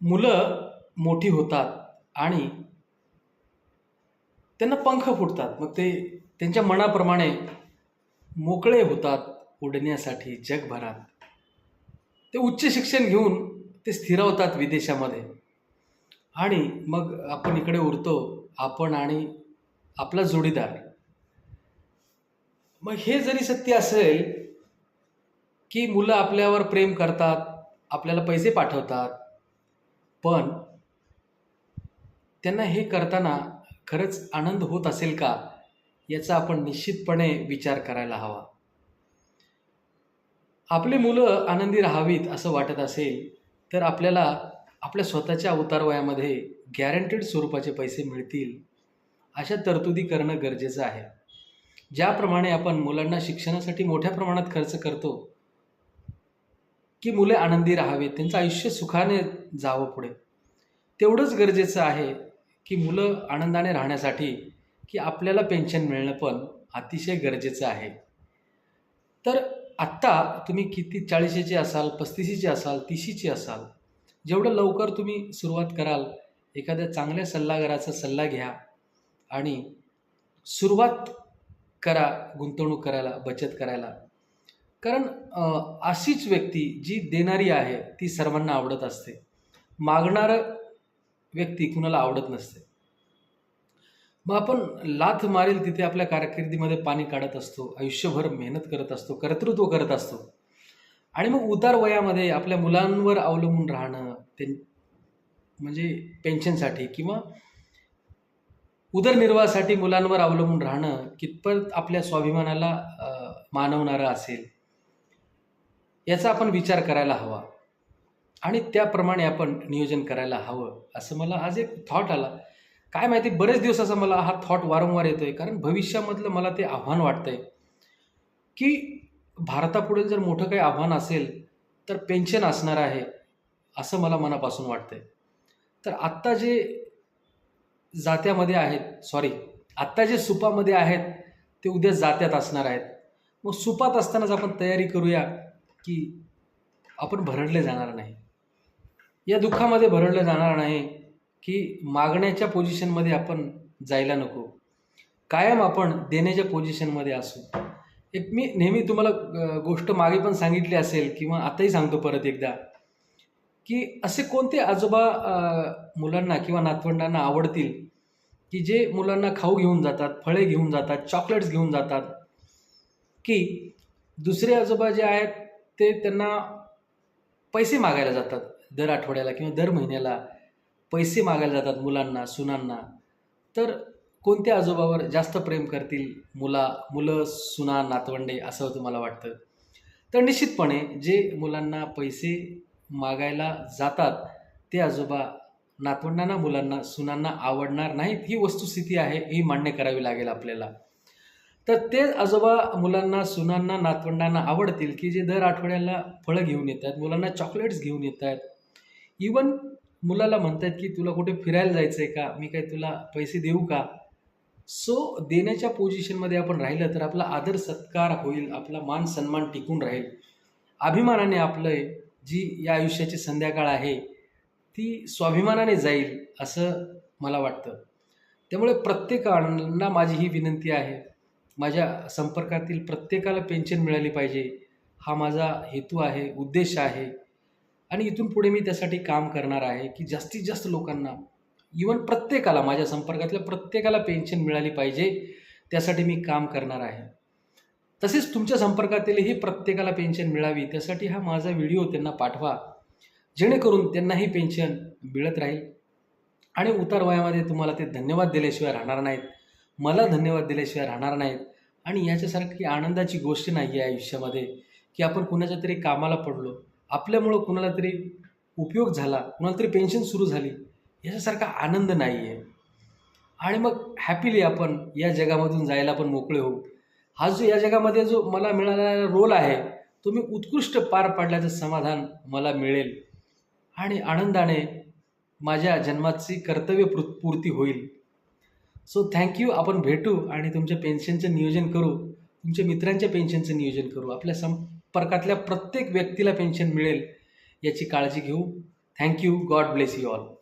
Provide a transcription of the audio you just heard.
मुलं मोठी होतात आणि त्यांना पंख फुटतात. मग ते त्यांच्या मनाप्रमाणे मोकळे होतात उडण्यासाठी जगभरात. ते उच्च शिक्षण घेऊन ते स्थिरावतात विदेशामध्ये आणि मग आपण इकडे उरतो, आपण आणि आपला जोडीदार. मग हे जरी सत्य असेल, की मुलं आपल्यावर प्रेम करतात, आपल्याला पैसे पाठवतात, पण त्यांना हे करताना खरंच आनंद होत असेल का? याचा आपण निश्चितपणे विचार करायला हवा. आपली मुलं आनंदी राहावीत असं वाटत असेल, तर आपल्याला आपल्या स्वतःच्या अवतारवयामध्ये गॅरंटेड स्वरूपाचे पैसे मिळतील, अशा तरतुदी करणं गरजेचं आहे. ज्याप्रमाणे आपण मुलांना शिक्षणासाठी मोठ्या प्रमाणात खर्च करतो, की मुले आनंदी राहावीत, त्यांचं आयुष्य सुखाने जावं पुढे. तेवढंच गरजेचं आहे, की मुलं आनंदाने राहण्यासाठी की आपल्याला पेन्शन मिळणं पण अतिशय गरजेचं आहे. तर आत्ता तुम्ही किती 40चे असाल, 35चे असाल, 30चे असाल, जेवढं लवकर तुम्ही सुरुवात कराल, एखाद्या चांगल्या सल्लागाराचा सल्ला घ्या आणि सुरुवात करा गुंतवणूक करायला, बचत करायला. कारण अशीच व्यक्ती जी देणारी आहे ती सर्वांना आवडत असते. मागणारं व्यक्ती कुणाला आवडत नसते. मग आपण लाथ मारेल तिथे आपल्या कारकिर्दीमध्ये पाणी काढत असतो, आयुष्यभर मेहनत करत असतो, कर्तृत्व करत असतो आणि मग उतार वयामध्ये आपल्या मुलांवर अवलंबून राहणं, ते म्हणजे पेन्शनसाठी किंवा उदरनिर्वाहासाठी मुलांवर अवलंबून राहणं कितपत आपल्या स्वाभिमानाला मानवणारं असेल, याचा आपण विचार करायला हवा आणि त्याप्रमाणे आपण नियोजन करायला हवं. असं मला आज एक थॉट आला. काय माहिती बरेच दिवस असा मला हा थॉट वारंवार येतोय, कारण भविष्यामधलं मला ते आव्हान वाटतंय, की भारतापुढे जर मोठं काही आव्हान असेल तर पेन्शन असणार आहे, असं मला मनापासून वाटतंय. तर आत्ता जे जात्यामध्ये आहेत, आत्ता जे सुपामध्ये आहेत ते उद्या जात्यात असणार आहेत. मग सुपात असतानाच आपण तयारी करूया, की आपण भरडले जाणार नाही, या दुःखामध्ये भरडलं जाणार नाही, की मागण्याच्या पोझिशनमध्ये आपण जायला नको, कायम आपण देण्याच्या पोझिशनमध्ये असू. एक मी नेहमी तुम्हाला गोष्ट मागे पण सांगितली असेल किंवा आताही सांगतो परत एकदा, की असे कोणते आजोबा मुलांना किंवा नातवंडांना आवडतील, की जे मुलांना खाऊ घेऊन जातात, फळे घेऊन जातात, चॉकलेट्स घेऊन जातात, की दुसरे आजोबा जे आहेत ते त्यांना पैसे मागायला जातात, दर आठवड्याला किंवा दर महिन्याला पैसे मागायला जातात मुलांना, सुनांना. तर कोणत्या आजोबावर जास्त प्रेम करतील मुलं, सुना, नातवंडे, असं तुम्हाला वाटतं? तर निश्चितपणे जे मुलांना पैसे मागायला जातात ते आजोबा नातवंडांना, मुलांना, सुनांना आवडणार नाहीत, ही वस्तुस्थिती आहे, ही मान्य करावी लागेल आपल्याला. तर तेच आजोबा मुलांना, सुनांना, नातवंडांना आवडतील, की जे दर आठवड्याला फळं घेऊन येत आहेत, मुलांना चॉकलेट्स घेऊन येत आहेत, इवन मुलाला म्हणतात की तुला कुठे फिरायला जायचं आहे का, मी काय तुला पैसे देऊ का? सो देण्याच्या पोझिशनमध्ये आपण राहिलं तर आपला आदर सत्कार होईल, आपला मान सन्मान टिकून राहील, अभिमानाने आपलं जी या आयुष्याची संध्याकाळ आहे ती स्वाभिमानाने जाईल, असं मला वाटतं. त्यामुळे प्रत्येकाला माझी ही विनंती आहे, माझ्या संपर्कातील प्रत्येकाला पेन्शन मिळाली पाहिजे, हा माझा हेतू आहे, उद्देश आहे आणि इथून पुढे मी त्यासाठी काम करणार आहे, की जास्तीत जास्त लोकांना, इवन प्रत्येकाला, माझ्या संपर्कातल्या प्रत्येकाला पेन्शन मिळाली पाहिजे, त्यासाठी मी काम करणार आहे. तसेच तुमच्या संपर्कातीलही प्रत्येकाला पेन्शन मिळावी, त्यासाठी हा माझा व्हिडिओ त्यांना पाठवा, जेणेकरून त्यांनाही पेन्शन मिळत राहील आणि उतार वयामध्ये तुम्हाला ते धन्यवाद दिल्याशिवाय राहणार नाहीत, मला धन्यवाद दिल्याशिवाय राहणार नाहीत. आणि याच्यासारखी आनंदाची गोष्ट नाही आहे आयुष्यामध्ये, की आपण कुणाच्या तरी कामाला पडलो, आपल्यामुळं कुणाला तरी उपयोग झाला, कुणाला तरी पेन्शन सुरू झाली, याच्यासारखा आनंद नाही आहे. आणि मग हॅपीली आपण या जगामधून जायला पण मोकळे होऊ. हा जो या जगामध्ये जो मला मिळालेला रोल आहे, तो मी उत्कृष्ट पार पाडल्याचं समाधान मला मिळेल आणि आनंदाने माझ्या जन्माची कर्तव्य पूर्ती होईल. So thank you. आपण भेटू आणि तुमच्या पेन्शनचं नियोजन करू, तुमच्या मित्रांच्या पेन्शनचं नियोजन करू, आपल्या संपर्कातल्या प्रत्येक व्यक्तीला पेन्शन मिळेल याची काळजी घेऊ. Thank you. God bless you all.